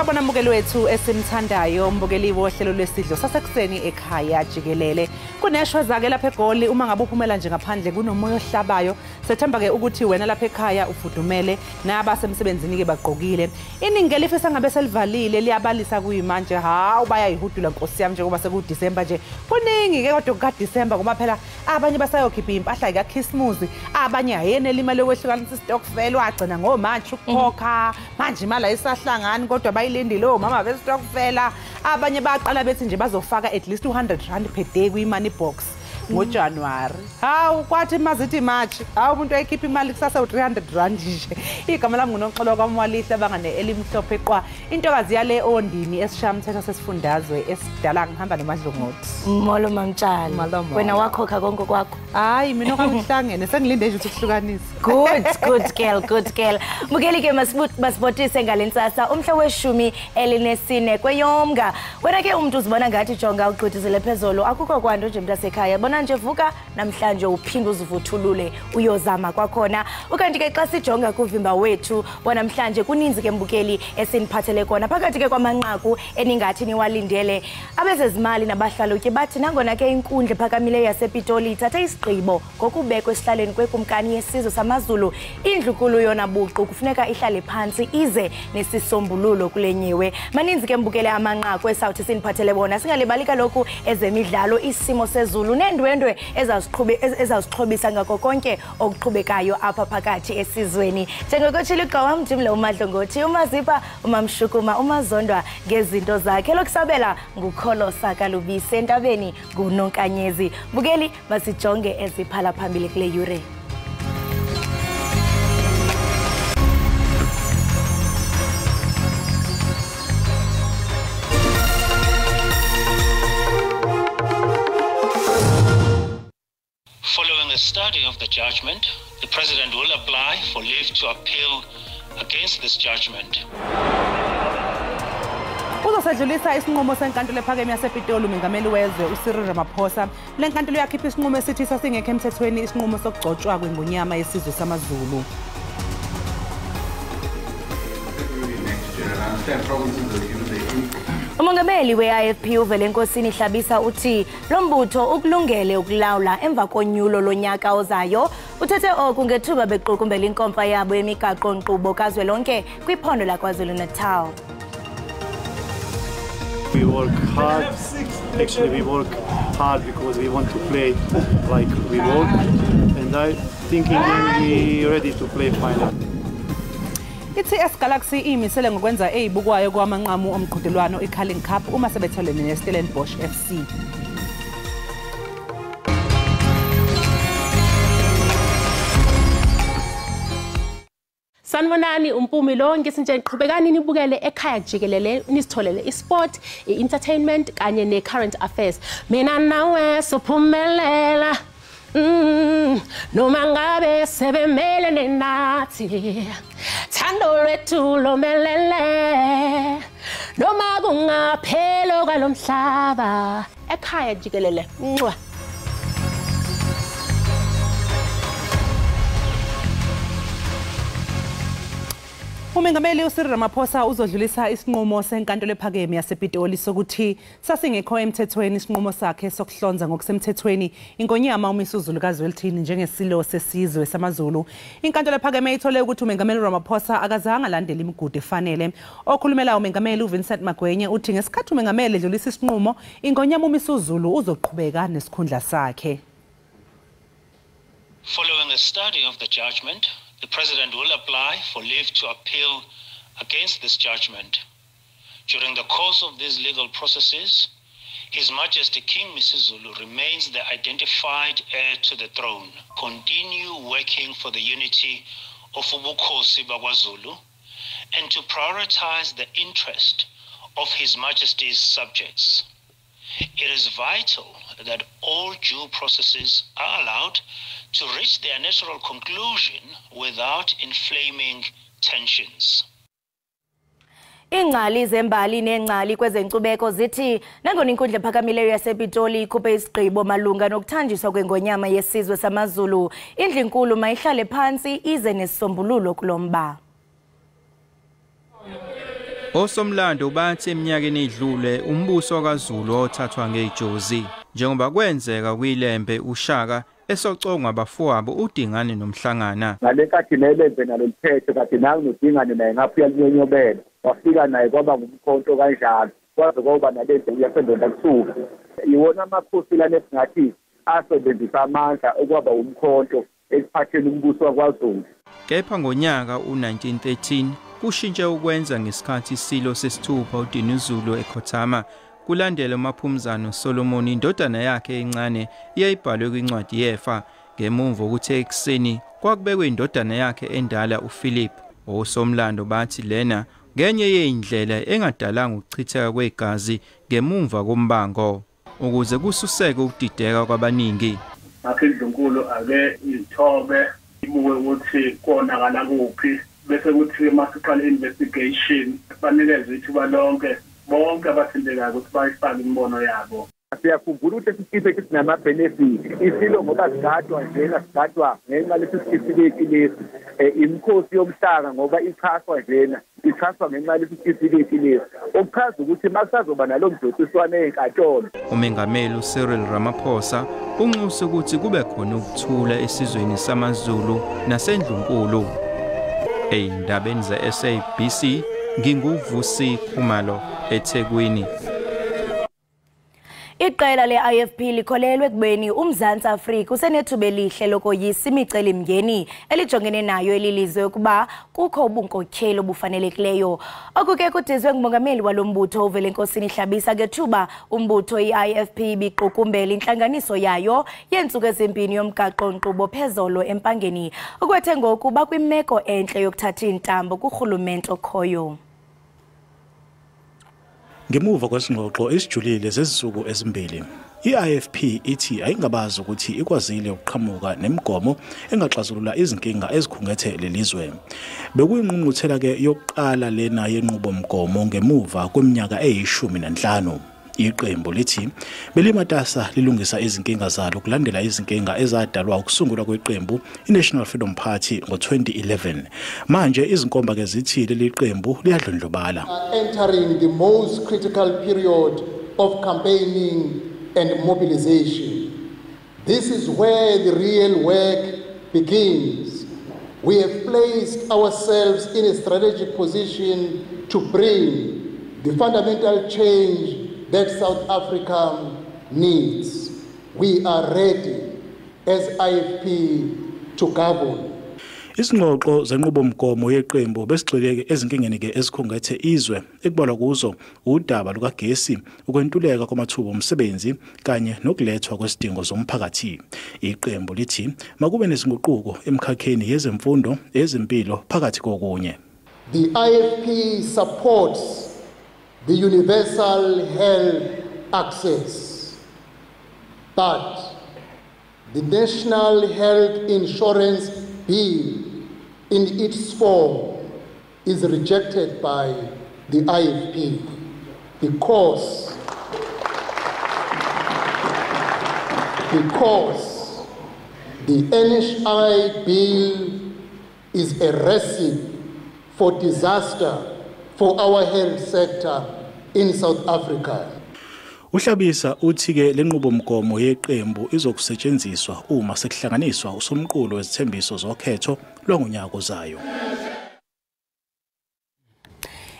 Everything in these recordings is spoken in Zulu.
Sawubona mbukeli wethu esimthandayo, mbukeli wohlelo lwesidlo sasekuseni ekhaya Jikelele. Kuneshwa zake lapha eGoli uma ngabe uphumela nje ngaphandle kunomoya ohlabayo. Sethemba ke ukuthi wena lapha ekhaya ufudumele nabasemsebenzini ke bagqokile. Iningi elifisa ngabe selivalile liyabalisa kuyimanje. Hawu bayayihudula Nkosi yami njengoba seku December nje. Kuningi ke kodwa ka December ngoba phela abanye basayokhipha impahla ka Christmas, abanye ayenele imali yokwehlukanisa istokvel wagcina ngomanje ukukhokha. Manje imali ayisahlangani kodwa bayilindile omama bestokvela. Abanye baqala bethi nje bazofaka at least 200 rand per day kwi money box ngoJanuary. Hawu kwathi mazithi March, hawu umuntu ayikhipha imali kusasa u300 rand nje. Igama lami nguNoxolo kwaMwalihle abangane elimhlophe qwa. Intokazi yale ondini esishamthetho sesifundazwe esidala ngihamba noMadlungothi. Molo mamtshali. Wena wakhokha konke kwakho? Hayi mina okuhlangene sengilinde nje ukuthi kuhlukanise. Good girl. Mukeli ke masibotise ngalensasa umhla weshumi elinesine kweyomnga. Wena ke umuntu uzibona ngathi jonga ugqithizele phezolo akukho kwanto nje mntasekhaya. Bona nje vuka namhlanje uphinda uzivuthulule uyozama kwakhona. Ukanti ke xa sijonga kuvimba wethu wanamhlanje kuninzi ke mbukeli esiniphathele kona phakathi ke kwamanqaku eningathi niwalindele. Abezezimali nabahlalutye bathi nangona ke inkundla ephakamileyo yasePitoli ithatha isigqibo ngokubekwa esihlaleni kwekumkani yesizwe samaZulu. Indlunkulu yona buqu kufuneka ihlale phansi ize nesisombululo kulenyewe. Maninzi ke mbukele amanqaku esawuthi siniphathele bona. Singalibali kaloku ezemidlalo isimo sezulu nendwendwe ezawusiqhobisa ngako konke okuqhubekayo apha phakathi esizweni. Njengokutshilo igqawa mjimle uMadlungothi, uMazipha, uMamshukuma, uMazondwa ngezinto zakhe. Lokusabela nguKholosa Kalubisi entabeni nguNonkanyezi. Bukeli masijonge eziphala phambili kule yure. Following the study of the judgment, the President will apply for leave to appeal against this judgment. Uzosedlulisa isinqumo senkantolo ephakeme yasePitoli uMengameli wezwe uCyril Ramaphosa. Le nkantolo yakhipha isinqumo esithi sasingekho emthethweni isinqumo sokugcotshwa kweNgonyama yesizwe samaZulu. Umongameli we-IFP uvele enkosini Hlabisa uthi lo mbutho ukulungele ukulawula emva konyulo lonyaka ozayo. Uthethe oku ngethuba bequkumbela inkomfa yabo yemigaqo nkqubo kazwelonke kwiphondo laKwaZulu-Natal. We work hard. Actually, we work hard because we want to play like we work, and I think in the end we're ready to play final. iTS Galaxy imisele ngokwenza eyibukwayo kwamanqamu omqhudelwano iCarling Cup uma sebetholene neStellenbosch FC. Sanibonani umpumi lo ngisintshe qhubekani nibukele ekhaya Jikelele nisitholele isport, entertainment kanye necurrent affairs. Mina nawe sophumelela. Noma ngabe sebemelene nathi. Thando lethu lomelele. Noma kungaphelo kwalomhlaba. Ekhaya Jikelele. Umengameli uCyril Ramaphosa uzodlulisa isinqumo senkantolo ephakeme yasePitoli sokuthi sasingekho emthethweni isinqumo sakhe sokuhlonza ngokusemthethweni iNgonyama uMisuzulu kaZwelithini njengesilo sesizwe samaZulu. Inkantolo ephakeme ithole ukuthi uMengameli Ramaphosa akazange alandele imigudu efanele. Okhulumela uMengameli uVincent Magwenye uthi ngesikhathi uMengameli edlulisa isinqumo iNgonyama uMisuzulu uzoqhubeka nesikhundla sakhe. Following the study of the judgment, the President will apply for leave to appeal against this judgment. During the course of these legal processes, His Majesty King Misuzulu remains the identified heir to the throne. Continue working for the unity of Ubukhosi BakwaZulu and to prioritize the interest of His Majesty's subjects. It is vital that all due processes are allowed to reach their natural conclusion without inflaming tensions. Ingcali zembali nengcali kwezenkcubeko zithi nangona inkundla ephakamileyo yasePitoli ikhuphe isigqibo malunga nokuthanjiswa kweNgonyama yesizwe samaZulu, indlu enkulu mayihlale phansi ize nesisombululo kulomba. Osomlando bathi eminyakeni edlule umbuso kaZulu othathwa ngejozi njengoba kwenzeka kwilembe uShaka esocongwa abafowabo uDingane noMhlangana. Ngalekathi nelembe naloliphethe kade naku noDingane naye ngapha uyanyonyobela wafika naye kwaba ngumkhonto kanjalo kwaze kwaba nalento yasendonda kusuka iwona amakhosi lana esingathi asebenzisa amandla okwaba umkhonto ekuphatheni umbuso wakwaZulu. Kepha ngonyaka u1913 kushintshe ukwenza ngesikhathi isilo sesithupha uDinuzulu eKhothama kulandela uMaphumzana Solomon indodana yakhe encane iyayibhalwe kwincwadi yefa ngemuva ukuthi ekseni kwakubekwe indodana yakhe endala uPhilip. Osomlando bathi lena ngenye yeindlela engadalanga ukuchitheka kwegazi ngemuva kombango ukuze kususeke ukudideka kwabaningi. Akindlunkulu ake ithobe ibuke ukuthi konakala kuphi bese kuthi masiqala investigation banikeze ithuba lonke bonke abathintekayo ukuthi bayifake imbono yabo. Siyakhumbula ukuthi sisibe sinama-benefit isilo ngoba sigadwa njena sigadwa ngenxa lesi certificate lesi imikhosi yomhlanga ngoba ichaswa njena ichaswa ngenxa lesi certificate lesi okuchaza ukuthi makusazoba nalo mdotsiswane enkantolo. Umengameli uCyril Ramaphosa unxuse ukuthi kube khona ukuthula esizweni samaZulu nasendlunkulu. Eyindabeni ze-SABC nginguvusi Khumalo eThekwini. Iqela le-IFP likholelwe ekubeni uMzantsi Afrika usenethuba elihle lokoyisa imicelimngeni elijongene nayo elilizwe ukuba kukho ubunkokheli obufanelekileyo. Oku ke kudizwe ngumongameli walo mbutho uVelenkosini Hlabisa ngethuba umbutho i-IFP biqukumbela intlanganiso yayo yeentsuku ezimbini yomgaqo-nkqubo phezolo empangeni ukwethe ngoku bakwimeko entle yokuthatha iintambo kurhulumente okhoyo. Ngemuva kwesingxoxo esijulile zezisuku ezimbili, i-IFP ithi ayingabazi ukuthi ikwazile ukuqhamuka nemigomo engaxazulula izinkinga ezikhungethe lelizwe. Bekuyingqungquthela ke yokuqala lena yenqubomgomo ngemuva kweminyaka eyi-15. Iqembu lithi belimatasa lilungisa izinkinga zalo kulandela izinkinga ezadalwa ukusungulwa kweqembu iNational Freedom Party ngo-2011. Manje izinkomba ke zithi leli qembu liyadlondlobala. Entering the most critical period of campaigning and mobilization. This is where the real work begins. We have placed ourselves in a strategic position to bring the fundamental change that South Africa needs. We are ready as IFP to govern. Isingxoxo zenqubomgomo yeqembu besigxile ezinkingeni ke ezikhungethe izwe ekubalwa kuzo udaba lukagesi, ukwentuleka kwamathuba omsebenzi kanye nokulethwa kwesidingo zomphakathi. Iqembu lithi makube nezinguquko emkhakheni yezemfundo, ezempilo phakathi kokunye. The IFP supports the universal health access, but the National Health Insurance Bill in its form is rejected by the IFP because the NHI bill is a recipe for disaster for our health sector in South Africa. Uhlabisa uthi ke lenqubomgomo yeqembu izokusetshenziswa uma sekuhlanganiswa usomqulo wezithembiso zokhetho lwangonyaka ozayo.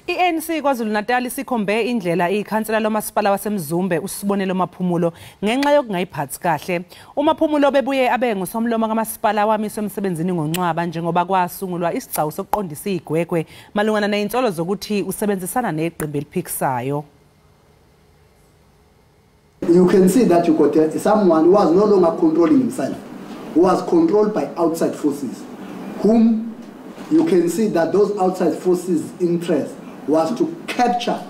I-ANC KwaZulu Natal isikhombe indlela ikhansela lomasipala waseMzumbe uSibonelo Maphumulo ngenxa yokungayiphathi kahle. uMaphumulo bebuye abe ngusomlomo kamasipala wamiswe emsebenzini ngoNcwaba njengoba kwasungulwa isigcawu sokuqondisa igwegwe malungana nezinsolo zokuthi usebenzisana neqembu eliphikisayo. You can see that you got someone who was no longer controlling himself, who was controlled by outside forces, whom you can see that those outside forces' interest was to capture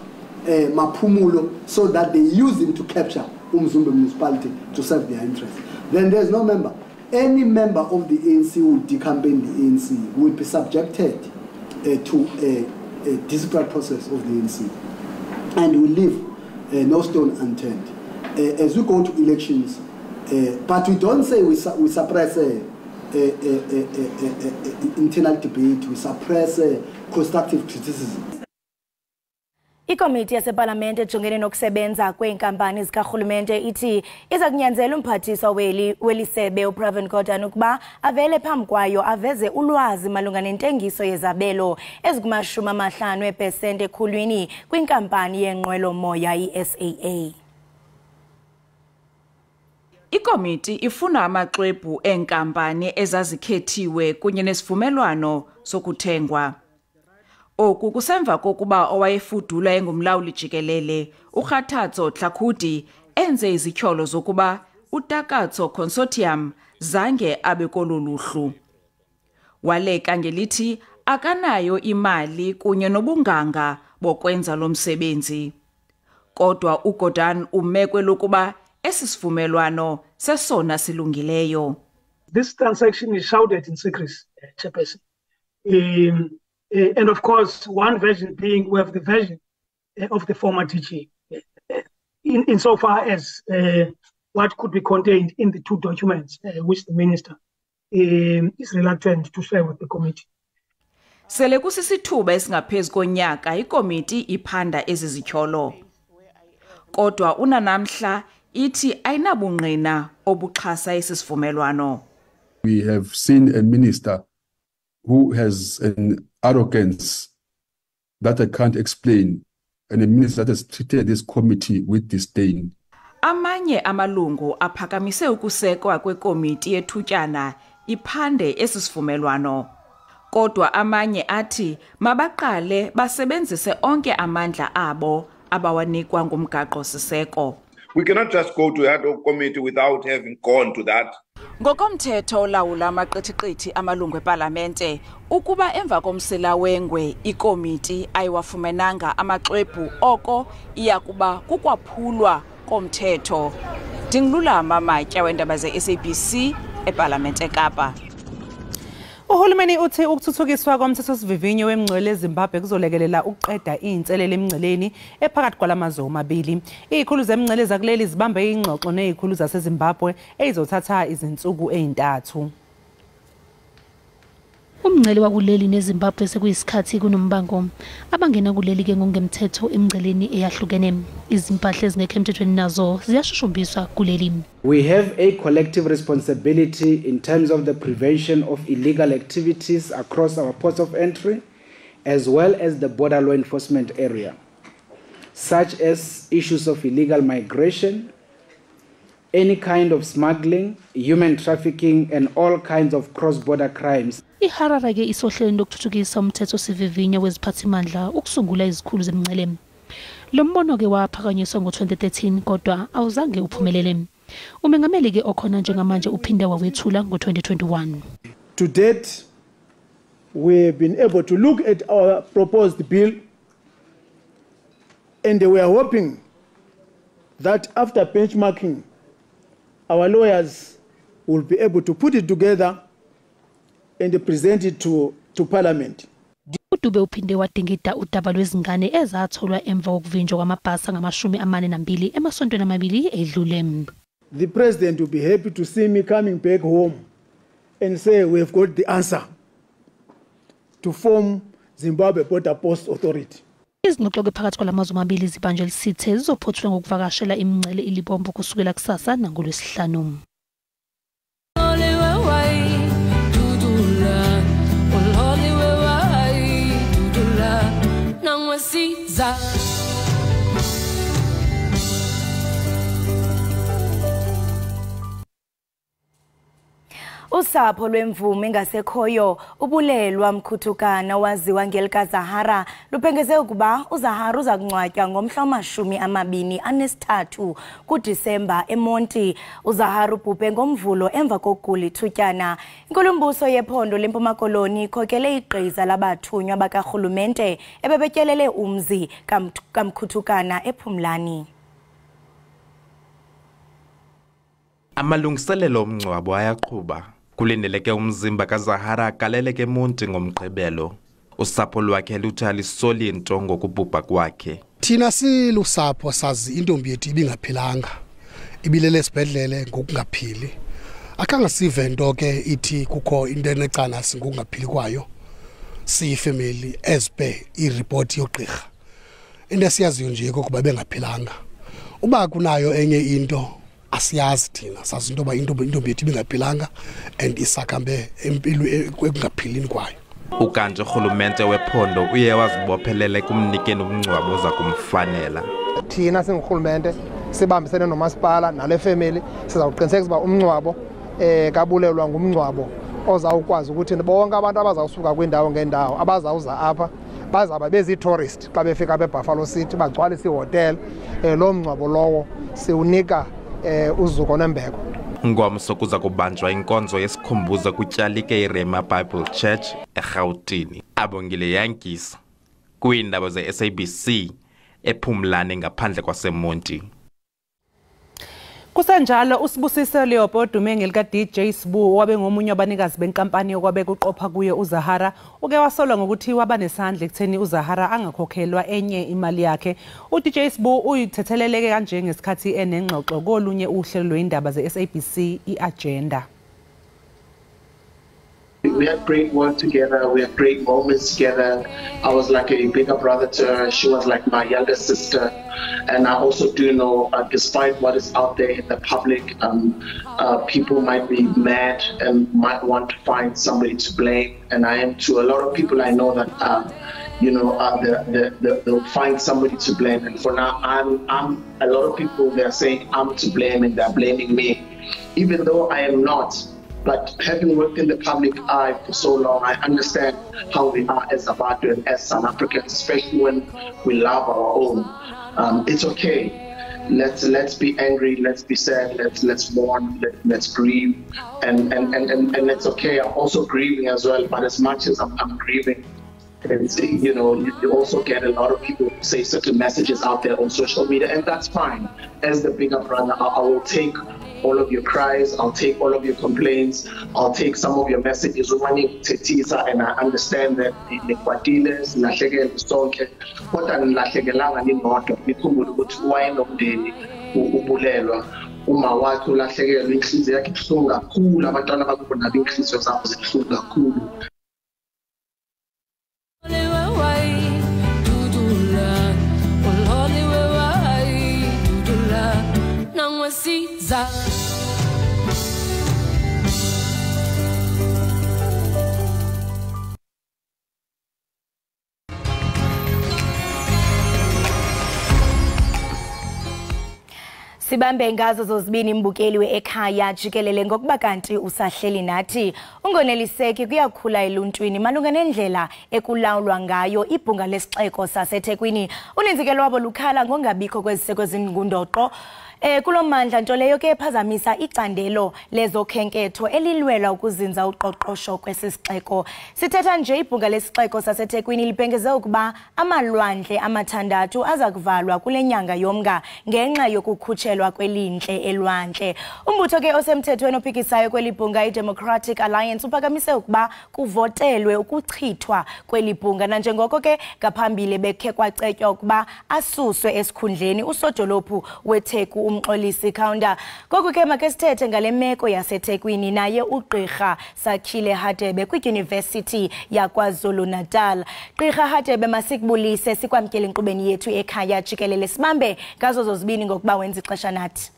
Maphumulo so that they use him to capture Umzumbe municipality to serve their interests. Then there's no member. Any member of the ANC who would decampaign the ANC will be subjected to a disciplinary process of the ANC and will leave no stone unturned. As we go to elections, but we don't say we suppress internal debate, we suppress constructive criticism. Ikomiti yaseParlamente ejongene nokusebenza kweenkampani zikarhulumente ithi iza kunyanzela umphathiswa welisebe uPravin Gordhan ukuba avele phambi kwayo aveze ulwazi malunga nentengiso yezabelo ezingama-50% ekhulwini kwinkampani yenqwelomoya iSAA. Ikomiti ifuna amaxwebhu eenkampani ezazikhethiwe kunye nesivumelwano sokuthengwa. Oku kusemva kokuba owayefudula engumlawuli jikelele uKhathatso Tlhakudi enze izityholo zokuba uTakatso Consortium zange abe koluluhlu. Waleka ngelithi akanayo imali kunye nobunganga bokwenza lo msebenzi. Kodwa uGordhan umekwe lokuba esisivumelwano sesona silungileyo. This transaction is shrouded in secrecy, Chairperson. And of course, one version being we have the version of the former DG, insofar as what could be contained in the two documents which the minister is reluctant to share with the committee. Sele kusisithuba esingaphezu konyaka ikomiti iphanda ezi zityholo. Kodwa unanamhla ithi ayinabungqina obuxhasa esi sivumelwano. We have seen a minister who has an arrogance that I can't explain, and a minister that has treated this committee with disdain. Amanye amalungu aphakamise ukusekwa kwekomiti yethutyana iphande esi sivumelwano. Kodwa amanye athi mabaqale basebenzise onke amandla abo abawanikwa ngumgaqo siseko. We cannot just go to that committee without having gone to that. Ngokomthetho olawula amaqithiqithi amalungu eParlamente, ukuba emva komsila wengwe ikomiti ayiwafumenanga amaxwebhu oko iyakuba kukwaphulwa komthetho. Dingilulama Matya weendaba ze-SABC eParlamente eKapa. Uhulumeni uthi ukuthuthukiswa komthethosivivinyo wemingcele eZimbabwe kuzolekelela ukuqeda inselele emingceleni ephakathi kwalamazwe omabili. Izikhulu zemingcele zakuleli zibambe ingxoxo nezikhulu zaseZimbabwe ezizothatha izinsuku ezintathu. Umngcele wakuleli neZimbabwe sekuyisikhathi kunombango abangena kuleli ke ngongemthetho emingceleni eyahlukene. Izimpahla ezingekho emthethweni nazo ziyashushumbiswa kuleli. We have a collective responsibility in terms of the prevention of illegal activities across our ports of entry, as well as the border law enforcement area, such as issues of illegal migration, any kind of smuggling, human trafficking, and all kinds of cross-border crimes. Iharare ke isohlelo lokuthuthukisa umthethosivivinyo weziphathimandla ukusungula izikhulu zemingcele. Lo mbono ke waphakanyiswa ngo-2013 kodwa awuzange uphumelele. Umengameli ke okhona njengamanje uphinde wawethula ngo-2021. To date, we have been able to look at our proposed bill, and we are hoping that after benchmarking, our lawyers will be able to put it together and present it to Parliament. uDube uphinde wadingida udaba lwezingane ezatholwa emva kokuvinjwa kwamabhasi angama-42 emasontweni amabili edlule. The president will be happy to see me coming back home and say we have got the answer to form Zimbabwe Border Post Authority. Izingxoxo phakathi kwalamazwe amabili zibanjwe lisithe zizophothwa ngokuvakashela imingcele ilibombo kusukela kusasa nangoLwesihlanu. Usapho lwemvume ngasekhoyo ubulelwa mkhuthukana waziwa ngelika Zahara luphengeze ukuba uZahara uza kungcwatywa ngomhla wama-23 kuDisemba eMonti. uZahara ubhubhe ngomvulo emva kokugula ithutyana. Inkulumbuso yephondo leMpuma Koloni ikhokele igqiza labathunywa bakarhulumente ebebetyelele umzi kamkhuthukana ePhumlani. Amalungiselelo omngcwabo ayaqhuba. Kulindeleke umzimba kaZahara agaleleke eMonti ngomgqibelo. Usapho lwakhe luthi alisoli into ngokubhubha kwakhe. Thina silusapho sazi intombi yethu ibingaphilanga. Ibilele esibhedlele ngokungaphili. Akanga sive into ke ithi kukho into enecala singokungaphili kwayo. Siyifamily as per ireport yogqirha. into esiyaziyo nje kokuba bengaphilanga. Uba kunayo enye into asiyazi thina, sazi into ba intombi yethu bengaphilanga and isakhambe empilo ekungaphilini kwayo. Ukanti urhulumente wephondo uye wazibophelele kumnikeni umngcwabo oza kumfanela. Thina singurhulumente sibambisene nomasipala nale family sizawuqinisekisa uba umngcwabo kabulelwa ngumngcwabo ozawukwazi ukuthi bonke abantu abazawusuka kwindawo ngendawo abazawuza apha bazaba bezi-tourist xa befika beBuffalo City bagcwalise ihotel lo mngcwabo lowo siwunika uzuko nembeko. Ngomso kuza kubanjwa inkonzo yesikhumbuzo kutyalike iRhema Bible Church eGauteng. Abongile Yankisa kwiindaba ze-SABC ePhumlane ngaphandle kwaseMonti. Kusenjalo uSibusise Leopold umengi lika DJ Sbu wabe ngomunye wabanikazi benkampani yokwabe kuqopha kuye uZahara uke wasolwa ngokuthi wabanesandla ekutheni uZahara angakhokhelwa enye imali yakhe. uDJ Sbu uyithetheleleke kanje ngesikhathi enengxoxo kolunye uhlelo lweindaba ze-SABC iAgenda. We had great work together, we had great moments together. I was like a bigger brother to her, she was like my younger sister. And I also do know, despite what is out there in the public, people might be mad and might want to find somebody to blame. And I am too. A lot of people I know that, they'll find somebody to blame. And for now, I'm a lot of people, they're saying I'm to blame and they're blaming me, even though I am not. But having worked in the public eye for so long, I understand how we are as Zabatu and as South Africans, especially when we love our own. It's okay. Let's be angry. Let's be sad. Let's mourn. Let's grieve, and it's okay. I'm also grieving as well. But as much as I'm grieving, you also get a lot of people who say certain messages out there on social media, and that's fine. As the bigger brother, I will take all of your cries, I'll take all of your complaints, I'll take some of your messages, and I understand that uma wakhe ulahlekelwe inhliziyo yakhe ibuhlungu kakhulu, abantwana bakho nabo inhliziyo zabo zibuhlungu kakhulu. Sibambe ngazo zozibini mbukeli weEkhaya Jikelele ngokuba kanti usahleli nathi ungoneliseki kuyakhula eluntwini malunga nendlela ekulawulwa ngayo ibhunga lesixeko saseThekwini. Uninzi ke lwabo lukhala ngongabikho kweziseko ezingundoqo kulomandla nto leyo ke ephazamisa icandelo lezokhenketho elilwela ukuzinza uqoqosho kwesisixeko. Sithetha nje ibhunga lesixeko saseThekwini libhengeze ukuba amalwandle amathandathu aza kuvalwa kule nyanga yomnga ngenxa yokukhutshelwa kwelinhle elwandle. Umbutho ke osemthethweni ophikisayo kwelibhunga iDemocratic Alliance uphakamise ukuba kuvotelwe ukuchithwa kwelibhunga nanjengoko ke ngaphambili bekhe kwacetywa ukuba asuswe esikhundleni usodolophu weTheku umxolisi Counter. Goku ke make sithethe ngale meko yaseThekwini naye uGqirha Sakhile Hadebe kwiUniversity yaKwaZulu Natal. Gqirha Hadebe masikubulise sikwamkele inkqubeni yethu ekhaya Jikelele sibambe ngazo zozibini ngokuba wenza ixesha nathi.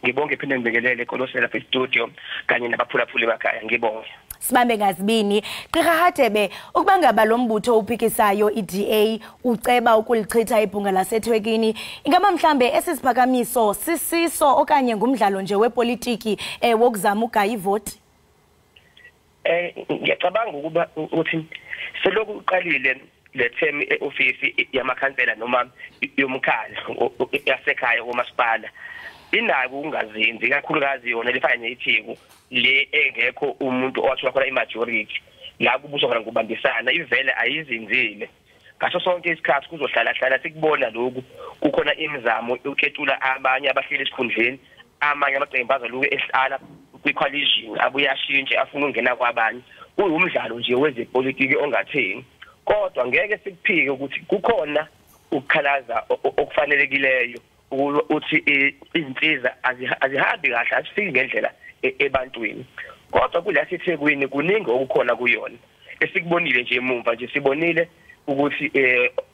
Ngibonge phinde ngibekelele kolosela lapha estudio kanye nabaphulaphuli bakhaya ngibonge. Sibambe ngazibini. Gqirha Hadebe ukuba ngaba lo mbutho uphikisayo iDA uceba ukulichitha ibhunga laseThekwini ingaba mhlambe esisiphakamiso sisiso okanye ngumdlalo nje wepolitiki wokuzama ugaya ivoti? Ngiyacabanga ukuba uthi seloku uqalile le term eofisi yamakhansela noma yomkhandlu yasekhaya komasipala inako ungazinzi kakhulukazi yona lefana neTheku le engekho umuntu owathola khona imajority la kubuswa khona ngubambisana ivele ayizinzile ngaso sonke isikhathi kuzohlala sikubona lokhu kukhona imizamo uketula abanye abahleli esikhundleni amanye amaqembu azaluke ehlala kwicoalition abuyashintshe afuna ungena kwabanye kuyumdlalo nje wezepolitiki ongatheni kodwa ngeke sikuphike ukuthi kukhona ukukhalaza okufanelekileyo uthi izinsiza azihambi kahle asifiki ngendlela ebantwini kodwa kulesiThekwini kuningi okukhona kuyona esikubonile nje emumva nje sibonile ukuthi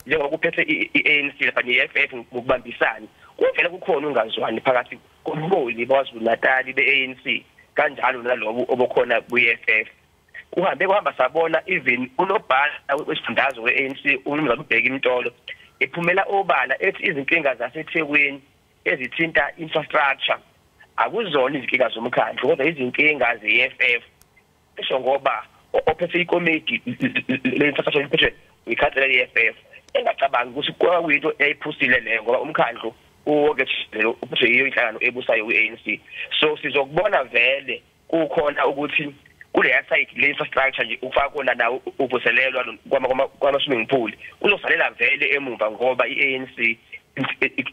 njengoba kuphethe iANC lapha neFF ngokubambisana kuvela kukhona ungazwani phakathi komholi baZulu Natal beANC kanjalo nalobo obokhona kuEFF kuhamba sabona even unobhala wesifundazwe weANC umnumzana uBheki Imtolo ephumela obala ethi izinkinga zaseThekwini ezithinta infrastructure akuzona izinkinga zomkhandlu kodwa izinkinga zeFF esho ngoba ophethe ikomiti le-infrastructure iphethe ikhansela yeFF engacabanga ukuthi kwakuyinto eyiphusile leyo ngoba umkhandlu uwokethelo uphethe yiyo inhlangano ebusayo kwi-ANC so sizokubona vele kukhona ukuthi kule site le infrastructure nje ufaka kona nawo uvuselelwa kwama-swimming pool uzosalela vele emumva ngoba iANC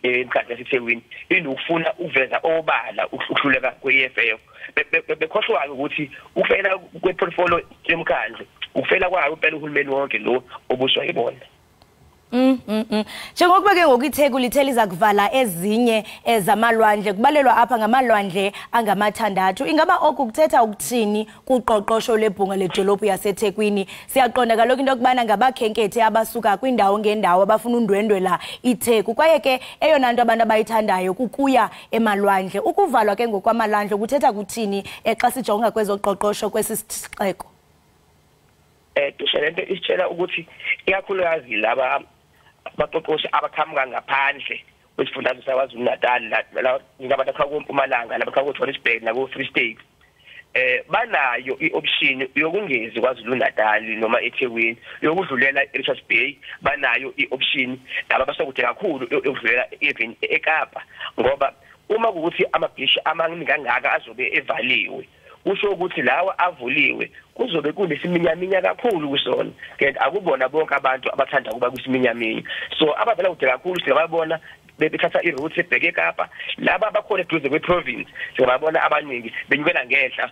emkhandlu yaseThekwini inokufuna uveza obala ukuhluleka kwe-EFF bekhohlwa ukuthi ukufela kweportfolio yemkhandlu ukufela kwayo impela uhulumeni wonke lo obuswa yibona. Njengokuba ke ngokuitheku liza kuvala ezinye ezamalwandle kubalelwa apha ngamalwandle angamathandathu ingaba oku kuthetha ukuthini kuqoqosho lebhunga ledolophu yaseThekwini siyaqonda kaloku into kubana ngabakhenkethi abasuka kwindawo ngendawo abafuna undwendwela itheku kwaye ke eyona nto abantu abayithandayo kukuya emalwandle ukuvalwa ke ngokwamalwandle kuthetha kuthini xa sijonga kwezoqoqosho kwesisixeko tushelente isitshela ukuthi ikakhulukazi laba baqoqosha abaqhamuka ngaphandle kwesifundazwe saKwaZulu Natal la ngabantu abakhawuMpumalanga labakhawuJohannesburg nako Free State banayo ioption yokungezi kwaZulu Natal noma eThekwini yokudlulela eRichards Bay banayo ioption laba basokude kakhulu yokudlulela even eKapa ngoba uma ukuthi amabhishi amaningi kangaka azobe evaliwe kusho ukuthi lawa avuliwe kuzobe kunesiminyaminya kakhulu kusona kanti akubona bonke abantu abathanda kuba kusiminyaminya so abavela kude kakhulu singababona bethatha iroute ebheke eKapa laba abakhona eduze kweprovince singababona abaningi benyukela ngehla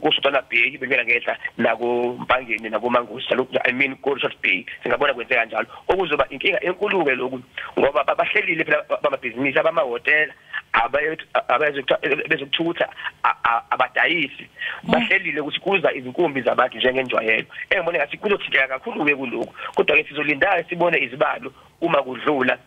kuSultana Bay benyukela ngehla nako Mpangeni nako Mangusi I mean kuRichards Bay singabona kwenzeka kanjalo okuzoba inkinga enkulu ke lokhu ngoba babahlelile phela bamabhizinisi abamahotela abezokuthutha abadayisi bahlelile ukuthi kuza izinkumbi zabantu njengenjwayelo engibone ngathi kuzothinteka kakhulu ke kuloko kodwa ke sizolinda sibone izibalo uma kudlula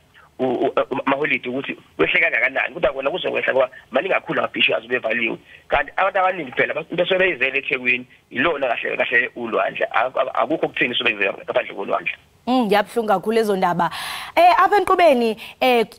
maholide ukuthi wehleka kangakanani kodwa kona kuzokwehla ngoba maningi kakhulu amabhishi azobe evaliwe kanti abantu abaningi phela bese beyizele eThekwini ilona kahle ulwandle akukho kuthini sobekuzela ngaphandle kolwandle ngiyabhlunga kakhulu lezo ndaba apha enkqubeni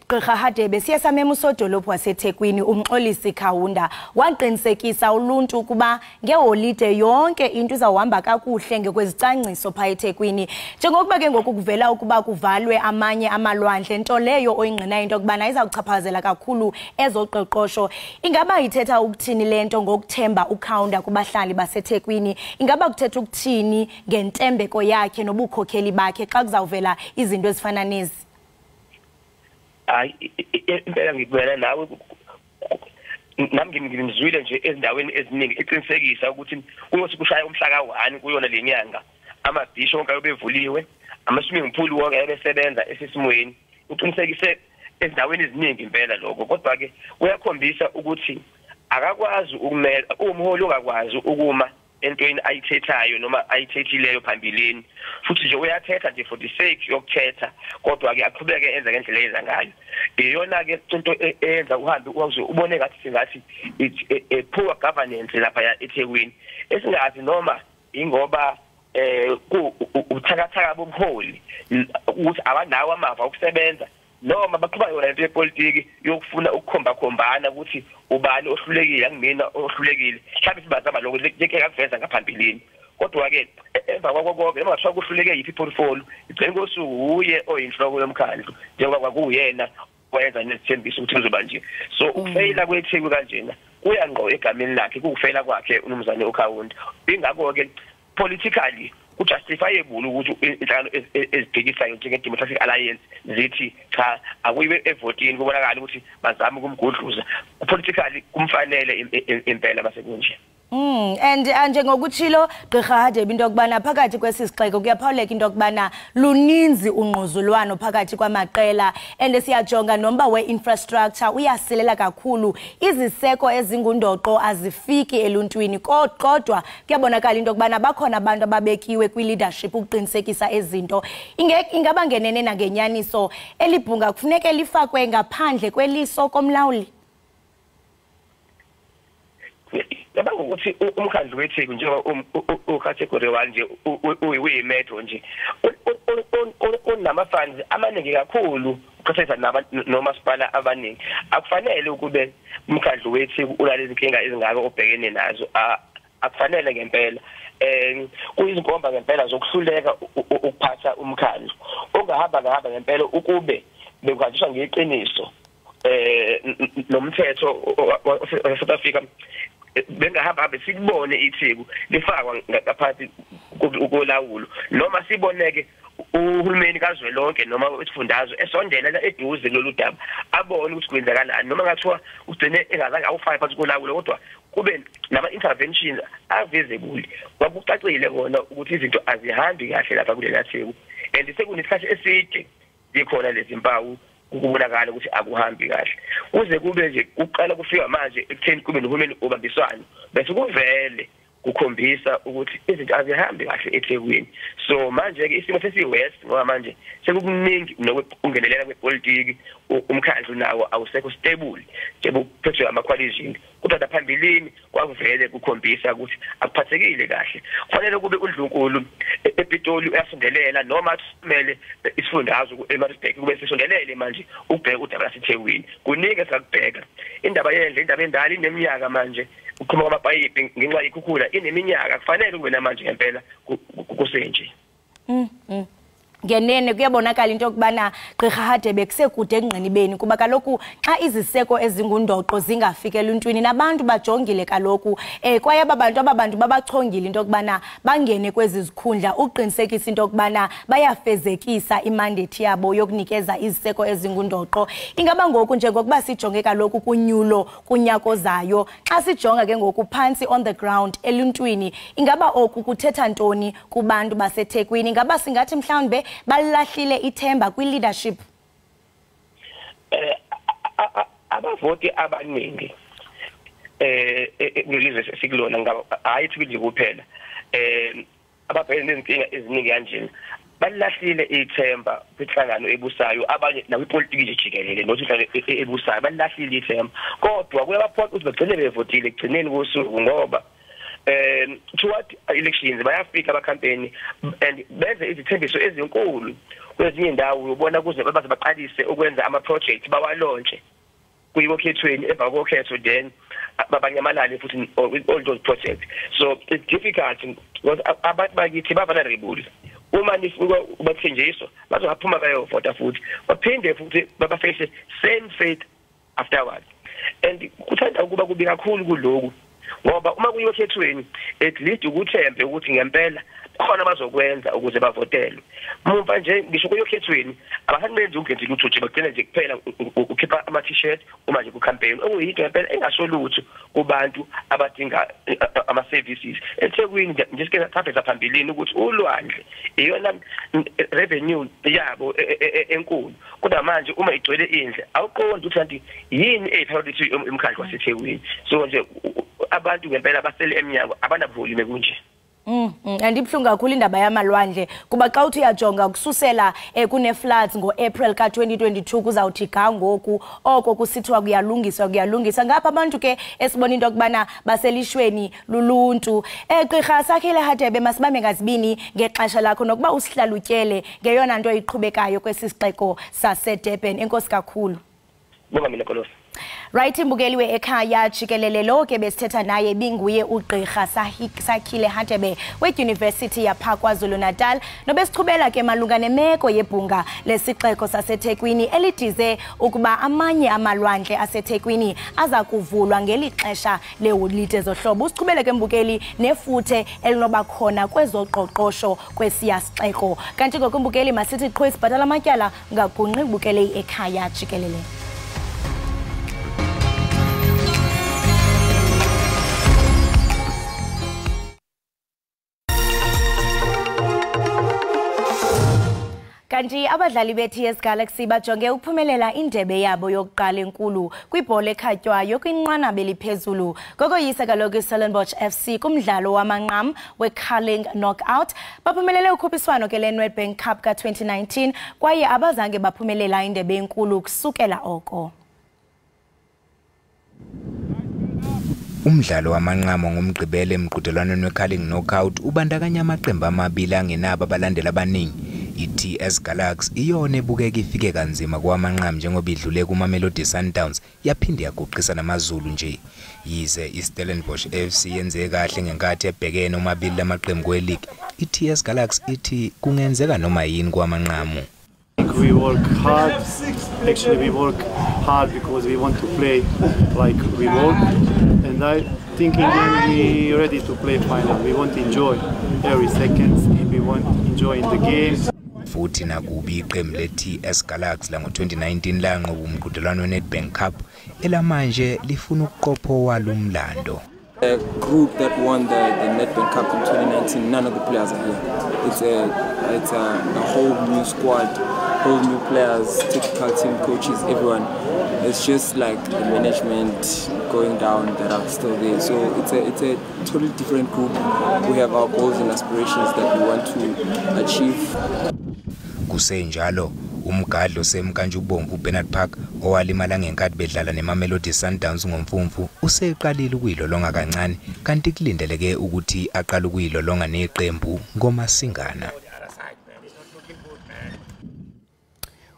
Gqirha Hadebe siyasamema usodolophu waseThekwini umxolisi Khawunda waqinisekisa uluntu kuba ngeholide yonke into izawuhamba kakuhle ngekwezicwangciso pha eThekwini njengokuba ke ngoku kuvela ukuba kuvalwe amanye amalwandle nto leyo oyingqina into kubana izawuchaphazela kakhulu ezoqoqosho ingaba ithetha ukuthini lento ngokuthemba uKhawunda kubahlali baseThekwini ingaba kuthetha ukuthini ngentembeko yakhe nobukhokheli bakhe xa kuzawuvela izinto ezifana nezi impela ngibuyela nawe nami ngimzwile nje ezindaweni eziningi iqinisekisa ukuthi kuyothi kushaya umhlaka 1 kuyona lenyanga amabhishi onke ayobevuliwe ama-swimming pool wonke ayebesebenza esesimweni uqinisekise ezindaweni eziningi impela lokho kodwa ke kuyakhombisa ukuthi akakwazi ukumela umholi ongakwazi ukuma entweni ayithethayo noma ayithethileyo phambilini futhi nje uyathetha nje for the sake yokuthetha kodwa ke aqhubeke enza ngendlela eza ngayo iyona ke into eyenza uhambe ubone ngathi singathi a poor governance lapha eThekwini esingazi noma ingoba ubuthakathaka bomholi ukuthi abanawo amava okusebenza noma baqhuba yona into yepolitiki yokufuna ukukhomba-khombana ukuthi ubani ohlulekile angimina ohlulekile mhlawumbe sibazama lokho leke kakuveza ngaphambilini kodwa-ke emva kwakokonke noma ngathiwa kuhluleke yiphi iportfolio igcine kosuku uye oyinhloko yomkhandlu njengoba kwakuyena wayenza nesithembiso ukuthi kuzoba nje so ukufeyila kweThekwini kanjena kuya ngqo egameni lakhe kukufeyila kwakhe uMnumzane uKhawunda ingakho-ke politically kujustifiable ukuthi inhlangano ezibhekisayo njenge-Democratic Alliance zithi cha akuyiwe evotini kubonakala ukuthi bazama ukumgudluza politically kumfanele impela basekunje And njengokuthilo Gqirha Hadebe into yokubana phakathi kwesisixeko kuyaphawuleka into yokubana luninzi ungquzulwano phakathi kwamaqela and siyajonga nomba we-infrastructure uyasilela kakhulu iziseko ezingundoqo azifiki eluntwini kodwa kuyabonakala into yokubana bakhona abantu ababekiwe kwi-leadership ukuqinisekisa ezinto ingaba ngenene nangenyaniso elibhunga kufuneka lifakwe ngaphandle kweliso komlawuli. Yaba ukuthi umkhandlu weTheku njengoba ucategory 1 nje uyimetro nje unama funds amaningi kakhulu uqhathanisa nomasipala abaningi akufanele ukube umkhandlu weTheku ulalezi inkinga ezingaka obhekene nazo akufanele ngempela kuyizinkomba ngempela zokuhluleka ukuphatha umkhandlu ongahamba ngempela ukube bekwaziwa ngeqiniso nomthetho wa South Africa bengahamba sikubone iTheku lifakwa ngaphansi kolawulo noma siboneke uhulumeni kazwelonke noma wesifundazwe esondela eduze lolu daba abone ukuthi kwenzakalani noma ngathiwa ugcine engazange awufake phansi kolawulo kodwa kube nama interventions avisible kwakucacile kona ukuthi izinto azihambi kahle lapha kulela Theku and sekunesikhathi eside zikhona lezi mpawu ukubonakala ukuthi akuhambi kahle kuze kube nje uqala kufika manje ekutheni kube nohulumeni obambiswana bese kuvele kukhombisa ukuthi izinto azihambi kahle eThekwini so manje ke isimo sesiwest ngoba manje sekukuningi nokungenelela kwepolitiki umkhandlu nawo awusekho stable njengoba kuphethwe ama-coalition kodwa phambilini kwavele kukhombisa ukuthi akuphathekile kahle kufanele kube uNdlunkulu ePitoli uyasondelela noma kumele isifundazwe eMaritzburg kube sisondelele manje ukubheka udaba laseThekwini kuningi esakubheka indaba yendle indaba endala ineminyaka manje ukhuluma kwamapayipi ngenxa ikhukhula ineminyaka kufanele kube namanje ngempela kusenje ngenene kuyabonakala into yokubana Gqirha Hadebe kusekude engqinibeni kuba kaloku xa iziseko ezingundoqo zingafike eluntwini nabantu bajongile kaloku kwaye abantu babachongile into yokubana bangene kwezi zikhundla uqinisekisa into yokubana bayafezekisa imandate yabo yokunikeza iziseko ezingundoqo ingaba ngoku njengokuba sijonge kaloku kunyulo kunyako zayo xa sijonga ke ngoku phansi on the ground eluntwini ingaba oku kuthetha ntoni kubantu baseThekwini ingaba singathi mhlawumbe balahlile ithemba kwi-leadership abavoti abaningi ngelizwe sikulona ngaba hayi ukuthi kuphela ababhekene nezinkinga eziningi kanjena balahlile ithemba kwinhlangano ebusayo abanye nakwipolitiki nje jikelele nothi ebusayo balahlile ithemba kodwa kuyabaphoqa ukuthi bagcine bevotile ekugcineni kosuku ngoba toward elections bayafika abacampaign and benze izithembiso ezinkulu kwezinye indawo ubona kuze baze baqalise ukwenza ama project bawalontshe kuyiwokhethweni emva kokhetho then babanyamalale futhi all those projects so it's difficult because abantu bakithi vulnerable uma nifika ubathenjiso bazophuma bayovota futhi baphinde futhi babaface same fate afterwards and kuthanda ukuba kubi kakhulu kuloko ngoba uma kuyokhethweni at least ukuthembe ukuthi ngempela khona bazokwenza ukuze bavotelwe mumva nje ngisho kuyokhethweni abahanbenzi ungenzile ukuthi bagcina nje kuphela ukhipha ama t-shirt uma nje ku campaign okuyinto ngempela engasolutho kubantu abadinga ama services eThekwini nje sike sapheza phambilini ukuthi ulwandle iyona revenue yabo enkulu kodwa manje uma igcwele indle awuqondi ukuthi yini epriority umkhandlu waseThekwini so nje abantu ngempela basele eminyango abanavuliwe kunje andibhlungu kakhulu indaba yamalwandle kuba xa uthi uyajonga kususela kune floods ngoApril ka2022 kuzawuthi ga ngoku oko kusithiwa kuyalungisa ngapha abantu ke esibona into yokubana baselishweni luluntu Gqirha Sakhile Hadebe masibambe ngazibini ngexesha lakho nokuba usihlalutyele ngeyona nto iqhubekayo kwesisixeko saseDurban enkosi kakhulu bonga mina Kolosi Right imbukeli we-Ekhaya Jikelele lo ke besithetha naye binguye uGqirha Sakhile Hadebe weYunivesithi yapha KwaZulu-Natal nobesichubela ke malunga nemeko yebhunga lesixeko saseThekwini elidize ukuba amanye amalwandle aseThekwini aza kuvulwa ngeli xesha leholide zohlobo usichubele ke mbukeli nefuthe elinoba khona kwezoqoqosho kwesiya sixeko kanti ngokumbukeli masithi qho isibhatala amatyala ngagungqi bukele iEkhaya Jikelele. Kanti abadlali be-TS Galaxy bajonge ukuphumelela indebe yabo yokuqala enkulu kwibhola ekhatywayo kwinqanaba eliphezulu. Ngokoyisa kaloku Stellenbosch FC kumdlalo wamanqam we-curling knockout. Baphumelele ukhuphiswano ke le-Nedbank Cup ka-2019 kwaye abazange baphumelela indebe enkulu kusukela oko. Umdlalo wamanqamo ngomgqibelo emqhudelwaneni we-curling knockout ubandakanya amaqembu amabili angenabo abalandeli abaningi. I-TS Galaxy iyona ebukeka ifike kanzima kwamanqam njengoba idlule kuMamelodi Sundowns yaphinde yaguqisa namaZulu nje. Yize iStellenbosch FC yenze kahle ngenkathi ebhekene omabili lamaqembu kwe-league, i-TS Galaxy ithi kungenzeka noma yini kwamanqamo. We work hard. Actually, we work hard because we want to play like we work, and I think in the end we're ready to play final. We want to enjoy every second, and we want to enjoy in the game. Futhi nakubi iqembu le-TS Galaxy lango-2019 lanqoba umqhudelwano we-Nedbank Cup elamanje lifuna ukuqopho walo umlando. The group that won the Nedbank Cup in 2019, none of the players are here. It's a whole new squad, whole new players, technical team, coaches, everyone. It's just like the management going down that are still there. So it's a totally different group. We have our goals and aspirations that we want to achieve. Kusenjalo umgadlo semkanjubomvu Bernard Park owalimala ngenkathi bedlala neMamelodi Sundowns ngomfumfu useqalile ukuyilolonga kancane kanti kulindeleke ukuthi aqale ukuyilolonga neqembu ngoMasingana.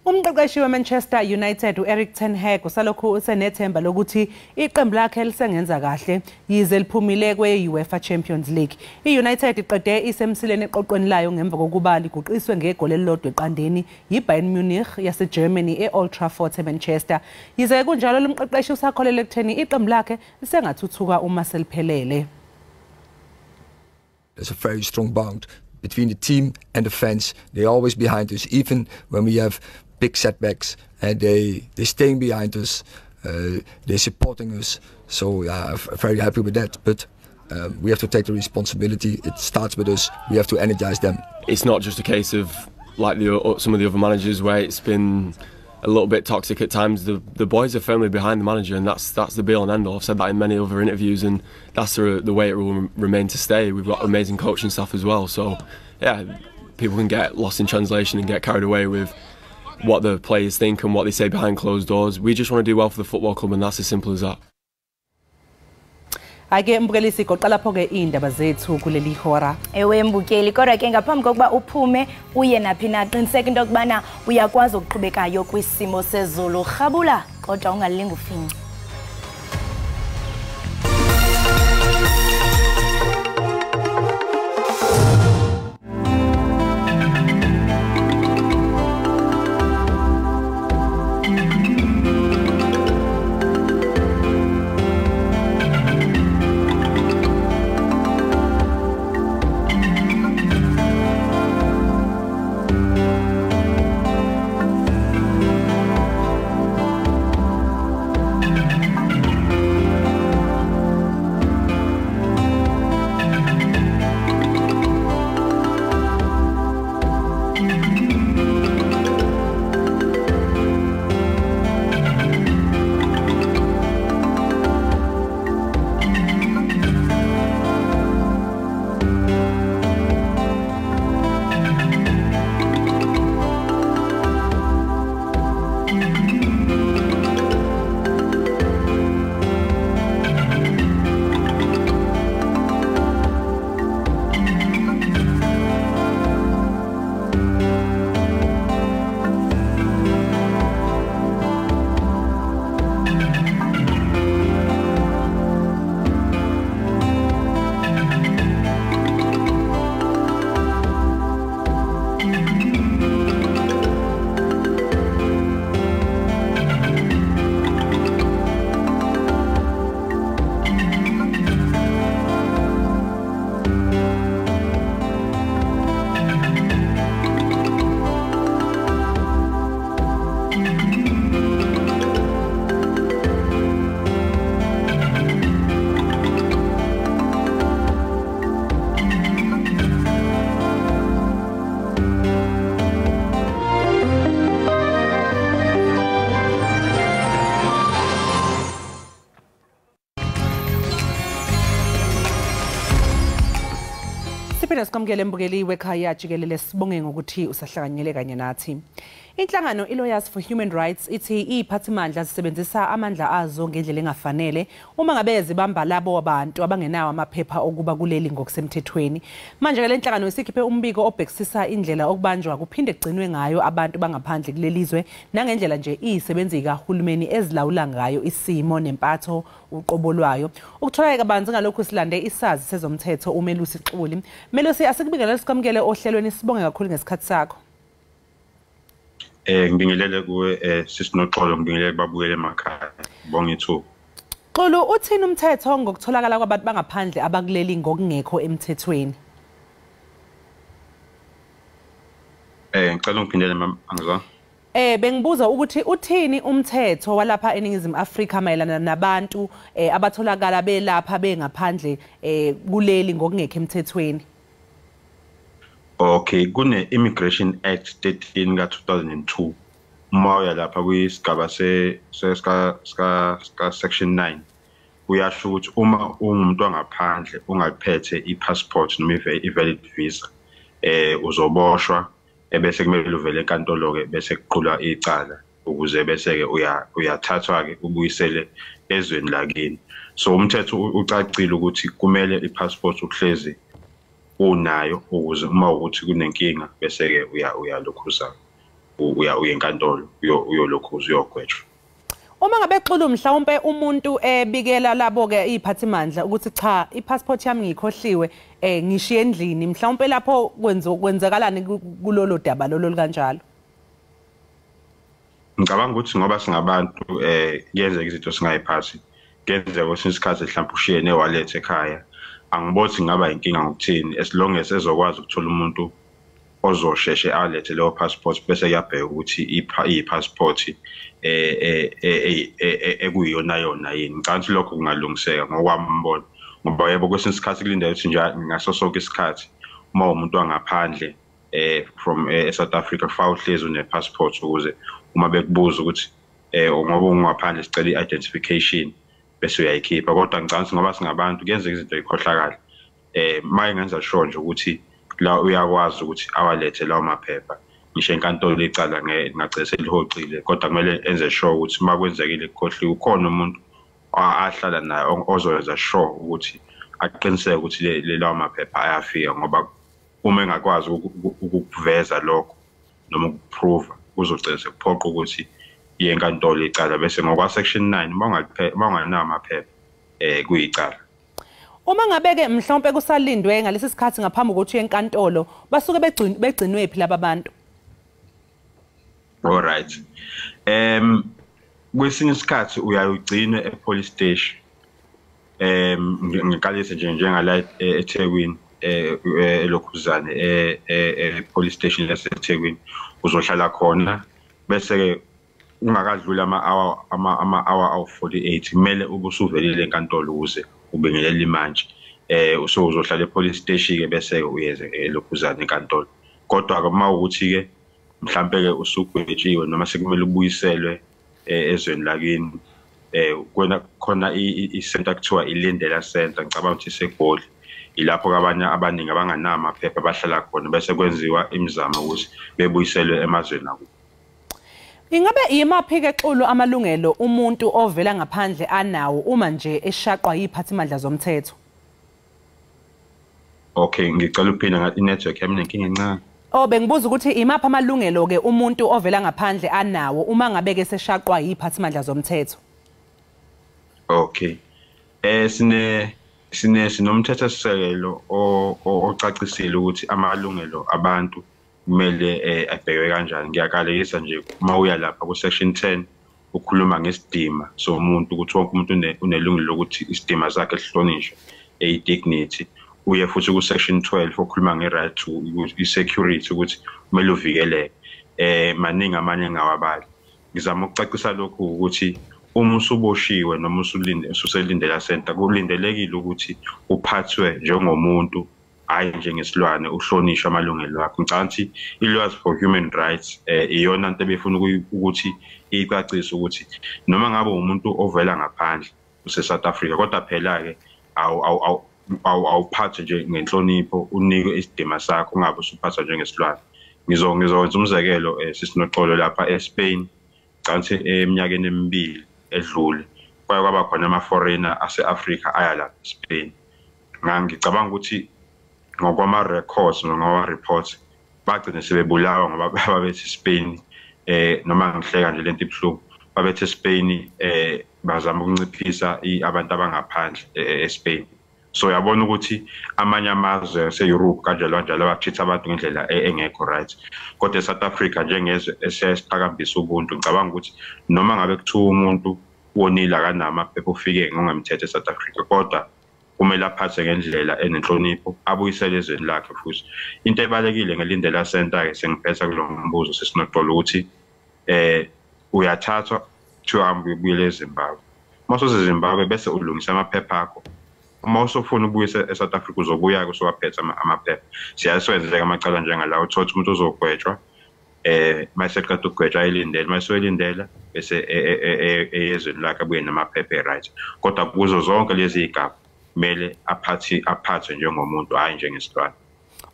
Umqeqeshi weManchester United uEric ten Hag usalokhu usenethemba lokuthi iqembu lakhe lisengenza kahle yize liphumile kwe-UEFA Champions League. I-United iqede isemsileni eqoqweni layo ngemva kokuba liguqiswe ngegoli elilodwa eqandeni yiBayern Munich yaseGermany e-Old Trafford eManchester. Yize kunjalo lumqeqeshi usakholelwe ekutheni iqembu lakhe lisengathuthuka uma seliphelele. There's a very strong bond between the team and the fans. They're always behind us, even when we have big setbacks, and they're staying behind us, they're supporting us. So I'm very happy with that. But we have to take the responsibility. It starts with us. We have to energize them. It's not just a case of like some of the other managers where it's been a little bit toxic at times. The boys are firmly behind the manager, and that's the be all and end all. I've said that in many other interviews, and that's the way it will remain to stay. We've got amazing coaching staff as well. So yeah, people can get lost in translation and get carried away with what the players think and what they say behind closed doors. We just want to do well for the football club, and that's as simple as that. Ake mbukeli goqa lapho ke indaba zethu kuleli hora. Ewe mbukeli kodwa ke ngaphambi kokuba uphume uye naphi na qiniseka into kubana uyakwazi ukuqhubekayo kwisimo sezulu. Rhabula kodwa ungalinga ufinca. Siphinde sikamukele mbukeli wekhaya Jikelele sibonge ngokuthi usahlanganyele kanye nathi. Inhlangano iLawyers for Human Rights ithi iphathimandla zisebenzisa amandla azo ngendlela engafanele uma ngabe zibamba labo abantu abangenawo amaphepha okuba kuleli ngokusemthethweni. Manje ke le nhlangano isikhiphe umbiko obhekisisa indlela okubanjwa kuphinde kugcinwe ngayo abantu bangaphandle kulelizwe nangendlela nje izisebenzi kahulumeni ezilawula ngayo isimo nempatho uqobo lwayo. Ukutholeka banzi ngalokho silande isazi sezomthetho uMelusi Xuli. Melusi asikubingelela sikamukele ohlelweni sibonge kakhulu ngesikhathi sakho. Ngibingelele kuwe sisinoxolo ngibingelele babukele emakhaya bonke ithuba. Xulu uthini umthetho ngokutholakala kwabantu bangaphandle abakuleli ngokungekho emthethweni? Ngicela ungiphindele angizwa. Bengibuza ukuthi uthini umthetho walapha eNingizimu Afrika mayelana nabantu abatholakala belapha bengaphandle kuleli ngokungekho emthethweni. Okay, kune Immigration Act 13 ka-2002 uma lapha kuyisigaba section 9 uyasho ukuthi uma ungumuntu wangaphandle ungaphethe i-passport noma i-valid visa uzoboshwa ebese kumele uvele enkantolo ke bese kuqulwa icala ukuze bese ke uyathathwa ke ubuyisele ezweni lakini. So umthetho ucacile ukuthi kumele i-passport uhlezi unayo ukuze uma ukuthi kunenkinga bese ke uyalokhuza uya enkantolo uyolokhuza uyogwetshwa. Uma ngabe Xulu mhlawumbe umuntu ebikela labo ke iziphathimandla ukuthi cha i-passport yami ngikhohliwe ngishiye endlini mhlawumbe lapho kwenzakalani kulolo daba lolo kanjalo? Ngicabanga ukuthi ngoba singabantu kuyenzeka izinto singayiphathi kuyenzeka kwesinye isikhathi mhlawumbe ushiye ne-wallet ekhaya. Angiboni ngaba inkinga ngokuthini as long as ezokwazi ukuthola umuntu ozosheshe alethe leyo passport bese kuyabheka ukuthi i-passport ekuyiyona yona yini. Ngicabanga ukuthi lokho kungalungiseka ngokwami umbono ngoba yebo kwesinye isikhathi kulindele ukuthi nje ngaso sonke isikhathi uma umuntu wangaphandle from South Africa kufanele uhlezi une-passport ukuze uma bekubuza ukuthi ngoba ungaphandle sicela i-identification bese uyayikhipha. Kodwa ngicabanga ukuthi ngoba singabantu kuyenzeka izinto yikhohlakala maye ngenza sure nje ukuthi la uyakwazi ukuthi awalethe lawo maphepha ngisho enkantolo icala ngingagcina selihocile kodwa kumele enze sure ukuthi uma kwenzekile kukhohliwe ukhona umuntu ahlala naye ozoyenza sure ukuthi aqiniseke ukuthi lawo maphepha ayafika ngoba uma engakwazi ukuveza lokho noma ukuprova kuzogcina sekuphoqa ukuthi iye enkantolo icala bese ngokwa section 9 uma unganawo amaphepha kuyicala. Uma ngabe ke mhlawumbe kusalindwe ngalesi sikhathi ngaphambi kokuthi uye enkantolo basuke begcinwe phi laba bantu? All right. Kwesinye isikhathi uyayugcina e-police station. Ngiqalise njengala eThekwini elokhuzane e-police station yaseThekwini uzohlala khona bese ke ungakadlula ama-hour awu-48 kumele ubusuvelile enkantolo ukuze ubingelele imanje uzohlala e-police station ke bese uyeze elokhuzane enkantolo. Kodwa ke uma ukuthi ke mhlambe ke usugwetshiwe noma sekumele ubuyiselwe ezweni lakini khona i-center kuthiwa ilindela center ngicabanga ukuthi iseGoli ilapho abanye abaningi abanganama amaphepha bahlala khona bese kwenziwa imizamo ukuthi bebuyiselwe emazweni akubo. Ingabe yimaphi ke Xulu amalungelo umuntu ovela ngaphandle anawo uma nje eshaqwa yiziphathimandla zomthetho? Okay, ngicela uphinda ngathi i-network yami nenkinga encane. Bengibuza ukuthi imaphi amalungelo ke umuntu ovela ngaphandle anawo uma ngabe ke seshaqwa yiziphathimandla zomthetho? Okay. Sinomthetho sisekelo ocacisile ukuthi amalungelo abantu kumele abhekwe kanjani. Ngiyakalekisa nje uma uya lapha ku section 10 ukhuluma ngesidima somuntu ukuthi wonke umuntu unelungelo lokuthi isidima sakhe sihlonishwe dignity. Uye futhi ku section 12 okhuluma nge-right to i-security ukuthi kumele uvikeleke. Maningi amanye ngawabali. Ngizama ukucacisa lokhu ukuthi uma usuboshiwe noma ususelindela center kulindelekile ukuthi uphathwe njengomuntu hayi njengesilwane uhlonishwe amalungelo akho. Ngicabanga ukuthi i-Lawyers for Human Rights iyona into ebefuna ukuthi icacise ukuthi noma ngabe umuntu ovela ngaphandle use South Africa kodwa phela ke awuphathe nje ngenhlonipho unike isidima sakho ungabe usuphatha njengesilwane. Ngizokwenza umzekelo sisinoxolo lapha eSpain canthi eminyakeni emibili edlule kwaba khona ama-foreigner ase-Africa aya lapha eSpain. Ngicabanga ukuthi ngokwama records noma reports bagcina sebebulawa ngoba babethi Spain noma ngihleka nje lento ibhlungu babethi Spain bazama ukunciphisa abantu abangaphandle eSpain. So yabona ukuthi amanye amazwe ase-Europe kanjalo batreat abantu ngendlela engekho right. Kodwa eSouth Africa njengezwe esiyasiphakambisa ubuntu ngicabanga ukuthi noma ngabe kuthiwa umuntu wonile akanamaphepha ufike ngongemthetho eSouth Africa kodwa kumele aphathe ngendlela enenhlonipho abuyisele ezweni lakhe futhi. Into ebalekile ngelindela center ke sengiphetha kulo mbuzo sesinoxolo ukuthi uyathathwa kuthiwa ubuyele eZimbabwe. Mase useZimbabwe bese ulungisa amaphepha akho. Uma usufuna ukubuyisa eSouth Africa uzobuya ke usowaphetha amaphepha. Siyaswenzeka amacala njengalawo uthola umuntu uzogwetshwa mase qeda ukugwetshwa elindele mase elindela bese ezweni lakhe abuye namaphepha right. Kodwa kuzo zonke lezi igaba kumele aphathe njengomuntu hayi njengesilwane.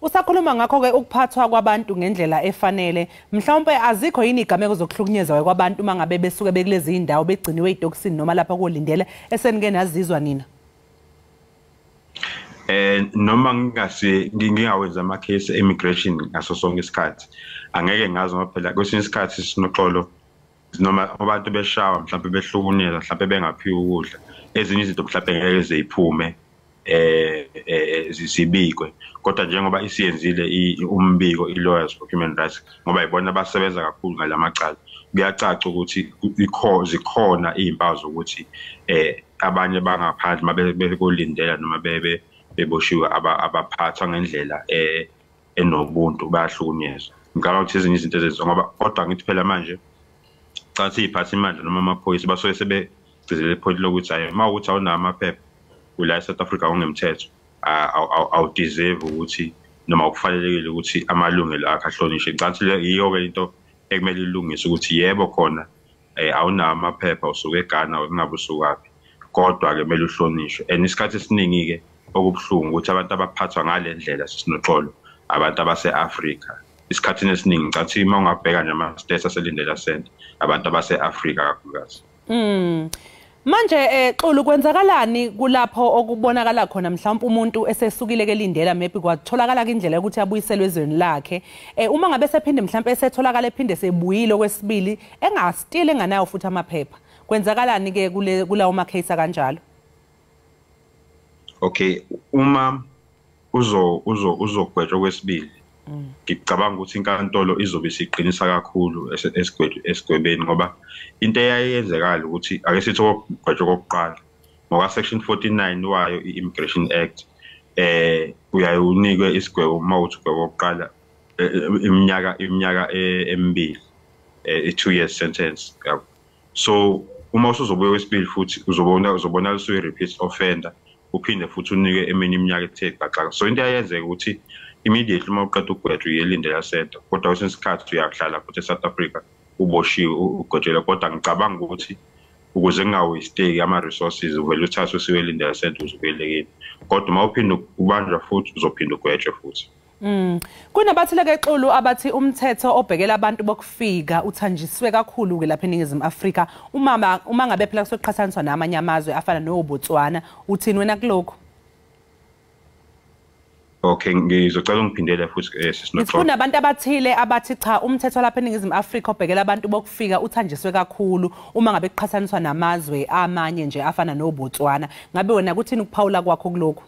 Usakhuluma ngakho-ke ukuphathwa kwabantu ngendlela efanele. Mhlawumbe azikho yini igameko zokuhlukunyezwa kwabantu uma ngabe besuke bekulezi indawo begciniwe idokisini noma lapha kolindele esenike nazizwa nina? Noma ngingawenza ama-case immigration ngaso sonke isikhathi angeke ngazi ngoba phela kwesinye isikhathi sinoxolo noma abantu beshawa mhlawumbe behlukunyezwa mhlawumbe bengaphiwa ukudla ezinye izinto mhlawumbe ngeke ziphume zibikwe kodwa njengoba isiyenzile umbiko i-lawyers for human rights ngoba ibona abasebenza kakhulu ngalamacala kuyacaca ukuthi zikhona izimpawu zokuthi abanye bangaphandle mabe bekolindela noma beboshiwe abaphathwa ngendlela enobuntu bayahlukunyezwa. Ngicabanga ukuthi ezinye izinto ezenziwa ngoba kodwa ngithi phela manje cathi iphathi manje noma amaphoyisa basuke sebegcizele ipholi lokuthi hayi uma ukuthi awunawo amaphepha ula eSouth Africa ongemthetho awudeserve ukuthi noma ukufanelekile ukuthi amalungelo akhe ahlonishwe. Cathi yiyo-ke into ekumele ilungise ukuthi yebo khona awunawo amaphepha usuke eGhana kungabe usukaphi kodwa-ke kumele uhlonishwe. And isikhathi esiningi-ke okubuhlungu ukuthi abantu abaphathwa ngale ndlela sisinoxolo abantu abase-Afrika isikhathini esiningi ngicathi uma ungabheka nje ama-states aselindela center abantu abase-Afrika kakhulukazi. Manje Xulu kwenzakalani kulapho okubonakala khona mhlawumbe umuntu esesukile kelindela maybe kwatholakala indlela ukuthi abuyiselwe ezweni lakhe uma ngabe sephinde mhlawumbe esetholakala ephinde sebuyile kwesibili engastile enganayo futhi amaphepha kwenzakalani ke kulawo ma-case kanjalo? Okay, uma uzogwetshwa kwesibili ngicabanga ukuthi inkantolo izobe siqinisa kakhulu esigwebeni ngoba into eyayenzekala ukuthi ake sithi ukugwetshwa kokuqala ngoba section 49 wayo i-Immigration Act uyaye unikwe isigwebo uma uthi kokuqala iminyaka emibili 2 years sentence. So uma usuzobuya kwesibili futhi uzobona usuyi repeat offender uphinde futhi unike eminye iminyaka ethe xaxa. So into eyenzeka ukuthi immediately uma uqeda ukugwetshwa uyelindela center kodwa kwesinye isikhathi uyahlala futhi eSouth Africa uboshiwe ugwetshelwe kodwa ngicabanga ukuthi ukuze ngawasteki ama-resources uvele uthathwe siwelindela center uzobuyelekile kodwa uma uphinde ubanjwa futhi uzophinda ugwetshwe futhi. Kunabathile-ke Xulu abathi umthetho obhekela abantu bokufika uthanjiswe kakhulu-ke lapha eNingizimu Afrika uma ngabe phela kusoqhathaniswa namanye amazwe afana noBotswana uthini wena kulokho? Okay, ngizocela ungiphindele futhi sisinoxolo. Kunabantu abathile abathi cha umthetho lapha eNingizimu Afrika obhekela abantu bokufika uthanjiswe kakhulu uma ngabe kuqhathaniswa namazwe amanye nje afana noBotswana. Ngabe wena kuthini ukuphawula kwakho kulokho?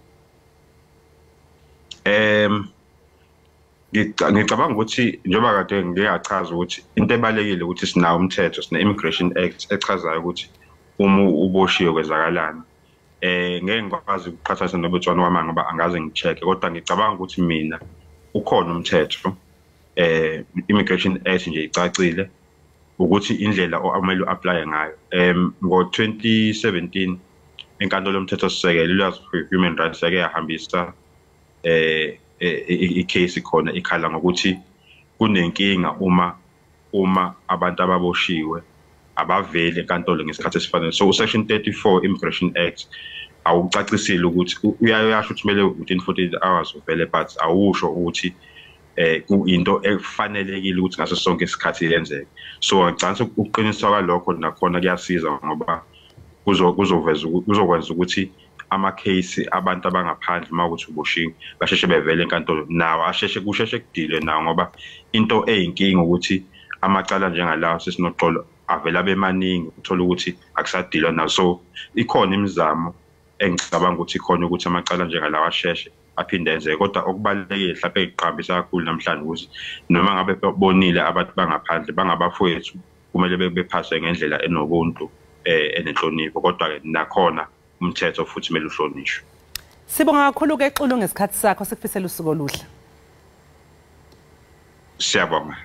Ngicabanga ukuthi njengoba kade ngiyachaza ukuthi into ebalekile ukuthi sinawo umthetho sine-Immigration Act echazayo ukuthi uma uboshiwe kwezakalana ngeke ngikwazi ukuqhathanisa noBotswana kwamanje ngoba angaze ngicheck kodwa ngicabanga ukuthi mina ukhona umthetho Immigration Act nje icacile ukuthi indlela oamele uapply ngayo. Ngo-2017 inkantolo yomthetho sisekelo Lawyers for Human Rights yake yahambisa i-case khona ikhala ngokuthi kunenkinga uma abantu ababoshiwe abavele enkantolo ngesikhathi esifanele. So section 34 Immigration Act awucacisile ukuthi uyasho ukuthi kumele within 48 hours uvele, but awusho ukuthi into efanelekile ukuthi ngaso sonke isikhathi yenzeke. So ngicabanga ukuqiniswa kwalokho nakhona kuyasiza ngoba kuzokwenza ukuthi ama-case abantu abangaphandle uma ukuthi uboshiwe basheshe bevele enkantolo nawo kusheshe kudilwe nawo, ngoba into eyinkinga ukuthi amacala njengalawo sesinoxolo avela bemaningi uthola ukuthi akusadilwa nawo. So ikhona imizamo engicabanga ukuthi ikhona ukuthi amacala njengalawo asheshe aphinde enzeke, kodwa okubalulekile mhlawumbe eqhambisa kakhulu namhlanje ukuthi noma ngabe bonile abantu bangaphandle bangabafowethu kumele bephaswe ngendlela enobuntu enenhlonipho, kodwa-ke nakhona umthetho futhi kumele uhlonishwe. Sibonga kakhulu-ke Xulu ngesikhathi sakho, sikufisela usuku oluhle. Siyabonga.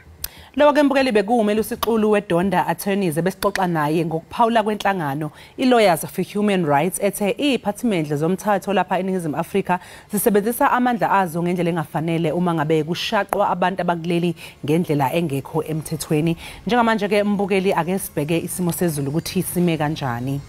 Lo-ke mbukeli bekuwumeli uSixulu weDonda Attorneys ebesixoxa naye ngokuphawula kwenhlangano i-Lawyers for Human Rights ethe iziphathimandla zomthetho lapha eNingizimu Afrika zisebenzisa amandla azo ngendlela engafanele uma ngabe kushaqwa abantu abakuleli ngendlela engekho emthethweni. Njengamanje-ke mbukeli ake sibheke isimo sezulu ukuthi sime kanjani.